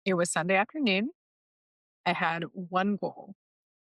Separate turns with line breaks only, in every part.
It was Sunday afternoon. I had one goal,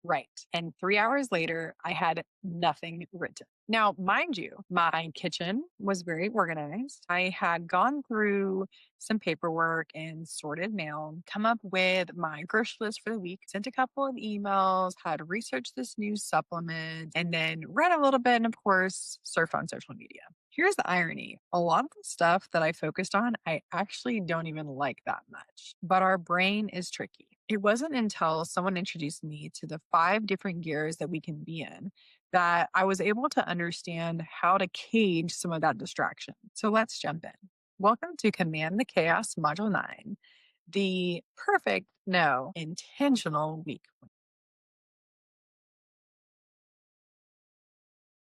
right. And 3 hours later, I had nothing written. Now, mind you, my kitchen was very organized. I had gone through some paperwork and sorted mail, come up with my grocery list for the week, sent a couple of emails, had researched this new supplement, and then read a little bit and, of course, surfed on social media. Here's the irony. A lot of the stuff that I focused on, I actually don't even like that much, but our brain is tricky. It wasn't until someone introduced me to the 5 different gears that we can be in that I was able to understand how to cage some of that distraction. So let's jump in. Welcome to Command the Chaos Module 9, the perfect, no, intentional week.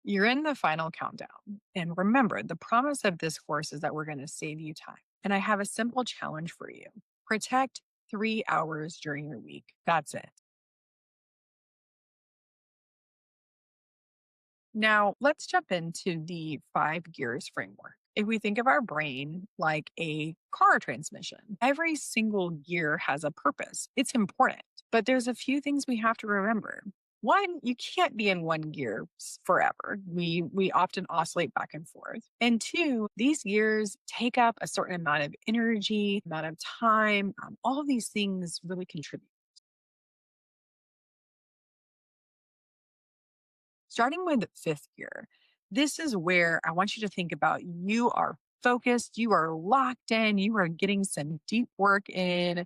You're in the final countdown. And remember, the promise of this course is that we're going to save you time. And I have a simple challenge for you: protect 3 hours during your week. That's it. Now, let's jump into the 5 gears framework. If we think of our brain like a car transmission, every single gear has a purpose. It's important, but there's a few things we have to remember. One, you can't be in one gear forever. We often oscillate back and forth. And two, these gears take up a certain amount of energy, amount of time. All of these things really contribute. Starting with fifth gear, this is where I want you to think about you are focused, you are locked in, you are getting some deep work in.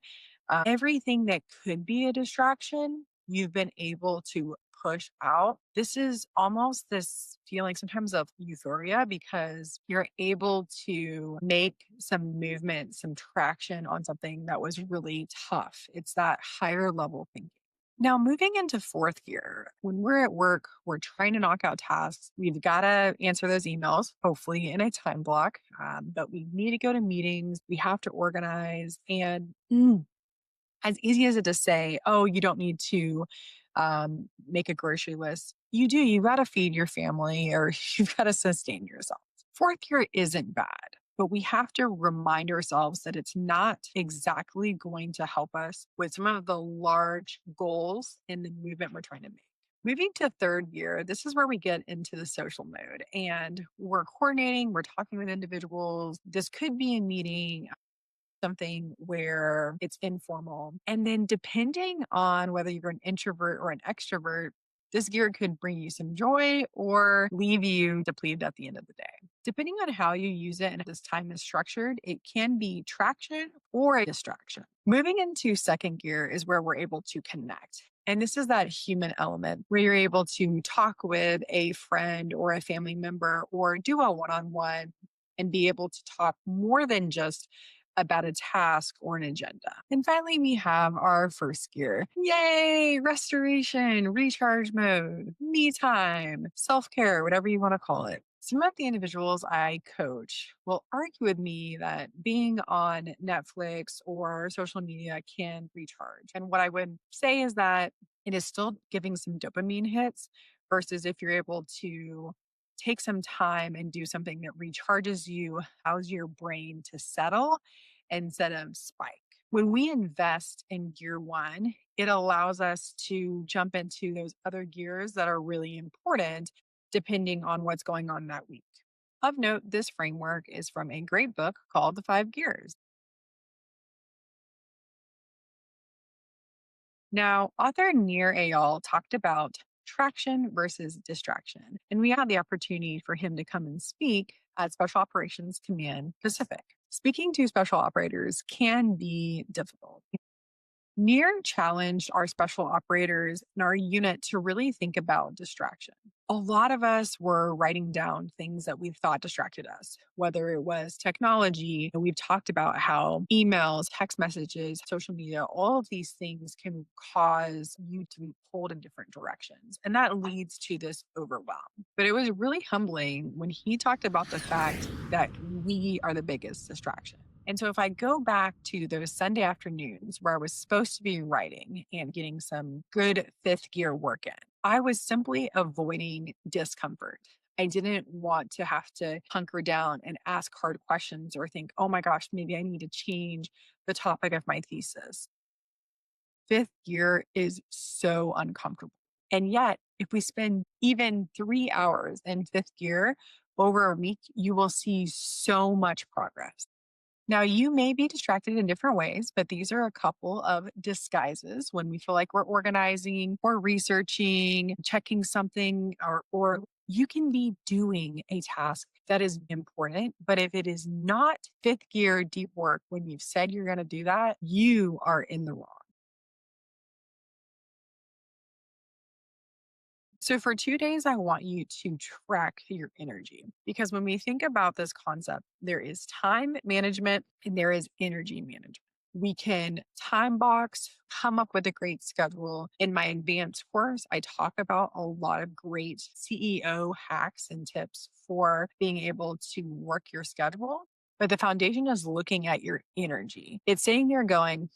Everything that could be a distraction, you've been able to push out. This is almost this feeling sometimes of euphoria because you're able to make some movement, some traction on something that was really tough. It's that higher level thinking. Now, moving into fourth gear, when we're at work, we're trying to knock out tasks. We've got to answer those emails, hopefully in a time block, but we need to go to meetings. We have to organize. And as easy as it is to say, oh, you don't need to make a grocery list, you do. You got to feed your family or you've got to sustain yourself. Fourth gear isn't bad, but we have to remind ourselves that it's not exactly going to help us with some of the large goals in the movement we're trying to make. Moving to third gear, this is where we get into the social mode and we're coordinating, we're talking with individuals. This could be a meeting, something where it's informal. And then depending on whether you're an introvert or an extrovert, this gear could bring you some joy or leave you depleted at the end of the day. Depending on how you use it and this time is structured, it can be traction or a distraction. Moving into second gear is where we're able to connect. And this is that human element where you're able to talk with a friend or a family member or do a one on one and be able to talk more than just about a task or an agenda. And finally, we have our first gear. Yay! Restoration, recharge mode, me time, self care, whatever you want to call it. Some of the individuals I coach will argue with me that being on Netflix or social media can recharge. And what I would say is that it is still giving some dopamine hits versus if you're able to take some time and do something that recharges you, allows your brain to settle instead of spike. When we invest in gear one, it allows us to jump into those other gears that are really important depending on what's going on that week. Of note, this framework is from a great book called The 5 Gears. Now, author Nir Eyal talked about traction versus distraction, and we had the opportunity for him to come and speak at Special Operations Command Pacific. Speaking to special operators can be difficult. Near challenged our special operators and our unit to really think about distraction. A lot of us were writing down things that we thought distracted us, whether it was technology. We've talked about how emails, text messages, social media, all of these things can cause you to be pulled in different directions. And that leads to this overwhelm. But it was really humbling when he talked about the fact that we are the biggest distraction. And so if I go back to those Sunday afternoons where I was supposed to be writing and getting some good fifth gear work in, I was simply avoiding discomfort. I didn't want to have to hunker down and ask hard questions or think, oh my gosh, maybe I need to change the topic of my thesis. Fifth gear is so uncomfortable. And yet, if we spend even 3 hours in fifth gear over a week, you will see so much progress. Now, you may be distracted in different ways, but these are a couple of disguises when we feel like we're organizing or researching, checking something, or you can be doing a task that is important. But if it is not fifth gear deep work, when you've said you're going to do that, you are in the wrong. So for 2 days, I want you to track your energy because when we think about this concept, there is time management and there is energy management. We can time box, come up with a great schedule. In my advanced course, I talk about a lot of great CEO hacks and tips for being able to work your schedule. But the foundation is looking at your energy. It's sitting there going,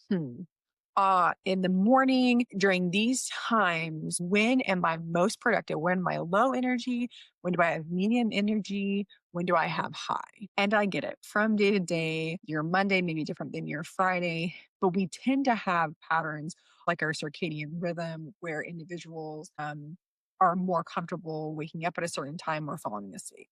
in the morning during these times, when am I most productive? When am I low energy? When do I have medium energy? When do I have high? And I get it from day to day. Your Monday may be different than your Friday, but we tend to have patterns like our circadian rhythm where individuals are more comfortable waking up at a certain time or falling asleep.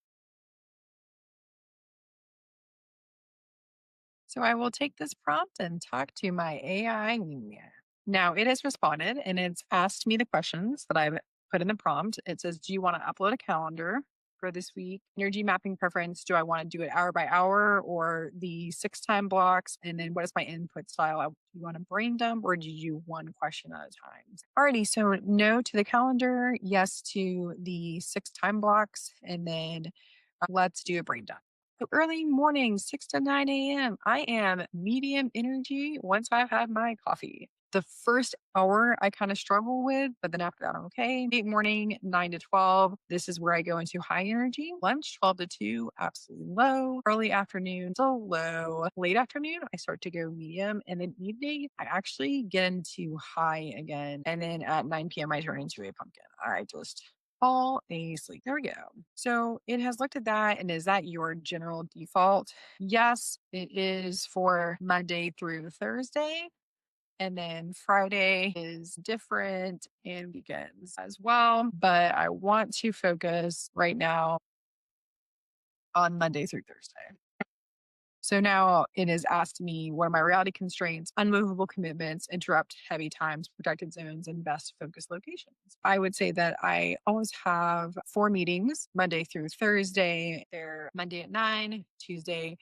So I will take this prompt and talk to my AI wingman. Now it has responded and it's asked me the questions that I've put in the prompt. It says, do you want to upload a calendar for this week? Energy mapping preference. Do I want to do it hour by hour or the 6 time blocks? And then what is my input style? Do you want to brain dump or do you do one question at a time? Alrighty. So no to the calendar, yes to the 6 time blocks. And then let's do a brain dump. So early morning, 6 to 9 a.m. I am medium energy once I've had my coffee. The first hour I kind of struggle with, but then after that, I'm okay. Late morning, 9 to 12. This is where I go into high energy. Lunch, 12 to 2, absolutely low. Early afternoon, still low. Late afternoon, I start to go medium. And then evening, I actually get into high again. And then at 9 p.m., I turn into a pumpkin. All right, just fall asleep. There we go. So it has looked at that. And is that your general default? Yes, it is for Monday through Thursday. And then Friday is different and weekends as well. But I want to focus right now on Monday through Thursday. So now it has asked me what are my reality constraints, unmovable commitments, interrupt heavy times, protected zones, and best focus locations. I would say that I always have 4 meetings Monday through Thursday. They're Monday at 9, Tuesday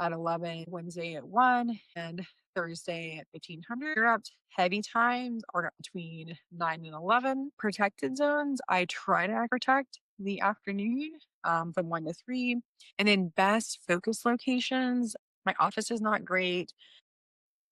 at 11, Wednesday at 1, and Thursday at 1500. Interrupt heavy times are between 9 and 11. Protected zones, I try to protect the afternoon from 1 to 3. And then best focus locations, my office is not great.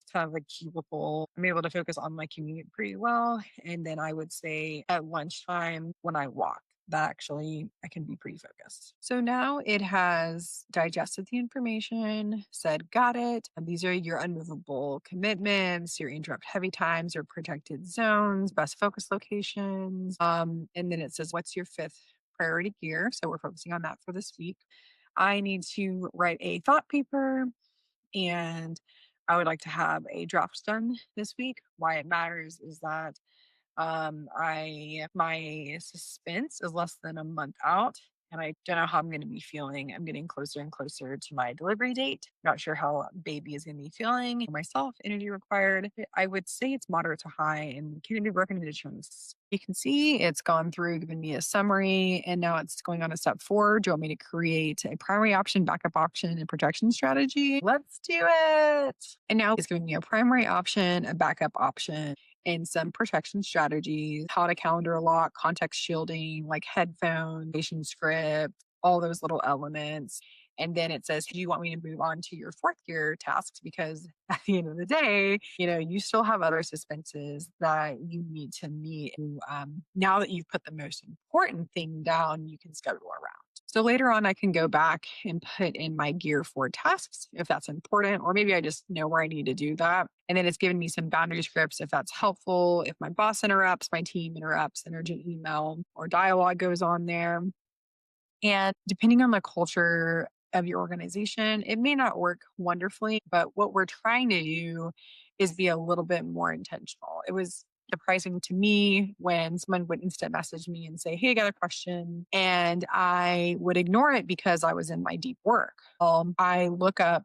It's kind of a cubicle. I'm able to focus on my commute pretty well. And then I would say at lunchtime when I walk, that actually I can be pretty focused. So now it has digested the information, said, got it. And these are your unmovable commitments, your interrupt heavy times, your protected zones, best focus locations. And then it says, what's your fifth priority gear? So we're focusing on that for this week. I need to write a thought paper and I would like to have a draft done this week. Why it matters is that I my suspense is less than a month out, and I don't know how I'm going to be feeling. I'm getting closer and closer to my delivery date. Not sure how baby is going to be feeling. For myself, energy required. I would say it's moderate to high, and can be broken into chunks. You can see it's gone through, giving me a summary, and now it's going on to step 4. Do you want me to create a primary option, backup option, and protection strategy? Let's do it. And now it's giving me a primary option, a backup option, and some protection strategies, how to calendar lock, context shielding, like headphones, patient script, all those little elements. And then it says, do you want me to move on to your fourth gear tasks? Because at the end of the day, you still have other suspenses that you need to meet. And now that you've put the most important thing down, you can schedule around. So later on, I can go back and put in my gear for tasks if that's important, or maybe I just know where I need to do that. And then it's given me some boundary scripts if that's helpful. If my boss interrupts, my team interrupts, an urgent email or dialogue goes on there. And depending on the culture of your organization, it may not work wonderfully, but what we're trying to do is be a little bit more intentional. It was surprising to me when someone would instant message me and say, "Hey, I got a question." And I would ignore it because I was in my deep work. I look up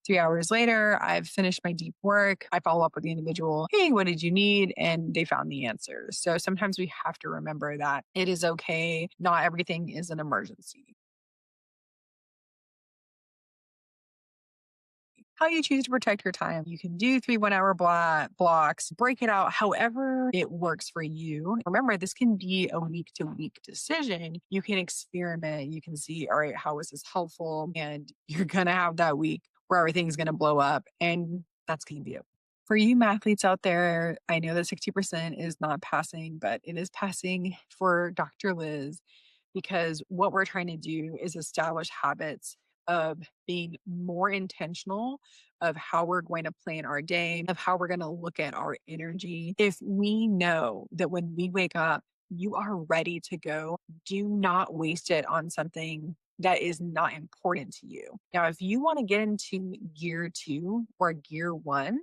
3 hours later, I've finished my deep work. I follow up with the individual. Hey, what did you need? And they found the answers. So sometimes we have to remember that it is okay. Not everything is an emergency. How you choose to protect your time. You can do 3 1 hour blocks, break it out however it works for you. Remember, this can be a week to week decision. You can experiment. You can see, all right, how is this helpful? And you're going to have that week where everything's going to blow up. And that's going to be it. For you mathletes out there, I know that 60% is not passing, but it is passing for Dr. Liz because what we're trying to do is establish habits of being more intentional of how we're going to plan our day, of how we're going to look at our energy. If we know that when we wake up, you are ready to go, do not waste it on something that is not important to you. Now, if you want to get into gear two or gear one,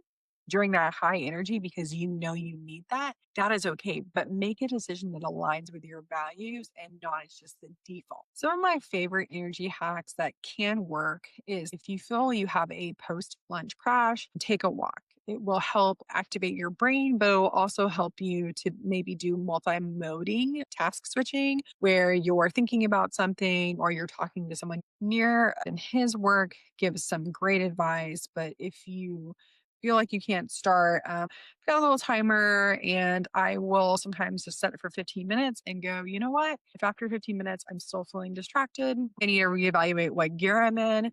during that high energy because you know you need that, that is okay. But make a decision that aligns with your values and not as just the default. Some of my favorite energy hacks that can work is if you feel you have a post lunch crash, take a walk. It will help activate your brain, but it will also help you to maybe do multi-moding task switching where you're thinking about something or you're talking to someone near and his work gives some great advice. But if you feel like you can't start, I've got a little timer and I will sometimes just set it for 15 minutes and go, you know what? If after 15 minutes I'm still feeling distracted, I need to reevaluate what gear I'm in.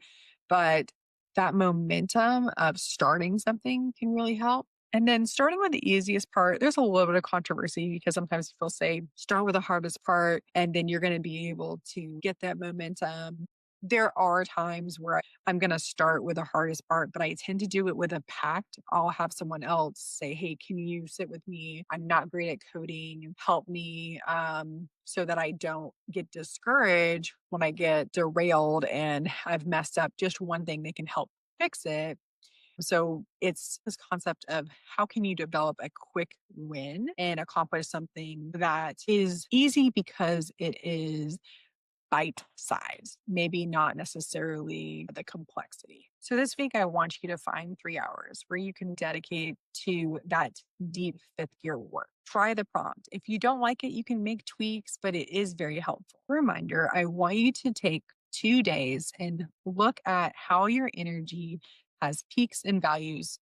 But that momentum of starting something can really help. And then starting with the easiest part, there's a little bit of controversy because sometimes people say start with the hardest part and then you're going to be able to get that momentum. There are times where I'm going to start with the hardest part, but I tend to do it with a pact. I'll have someone else say, "Hey, can you sit with me? I'm not great at coding. Help me." So that I don't get discouraged when I get derailed and I've messed up just one thing that can help fix it. So it's this concept of how can you develop a quick win and accomplish something that is easy because it is bite size, maybe not necessarily the complexity. So this week, I want you to find 3 hours where you can dedicate to that deep fifth gear work. Try the prompt. If you don't like it, you can make tweaks, but it is very helpful. Reminder, I want you to take 2 days and look at how your energy has peaks and valleys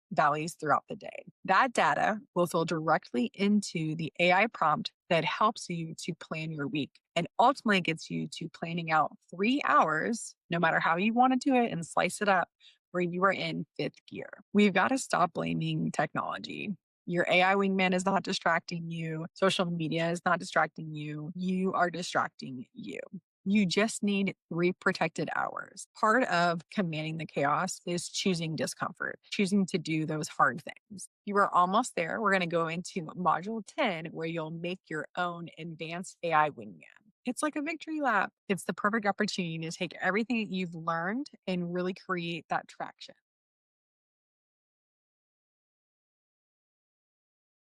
throughout the day. That data will flow directly into the AI prompt that helps you to plan your week and ultimately gets you to planning out 3 hours, no matter how you want to do it and slice it up, where you are in fifth gear. We've got to stop blaming technology. Your AI wingman is not distracting you. Social media is not distracting you. You are distracting you. You just need 3 protected hours. Part of commanding the chaos is choosing discomfort, choosing to do those hard things. You are almost there. We're going to go into module 10, where you'll make your own advanced AI wingman. It's like a victory lap. It's the perfect opportunity to take everything that you've learned and really create that traction.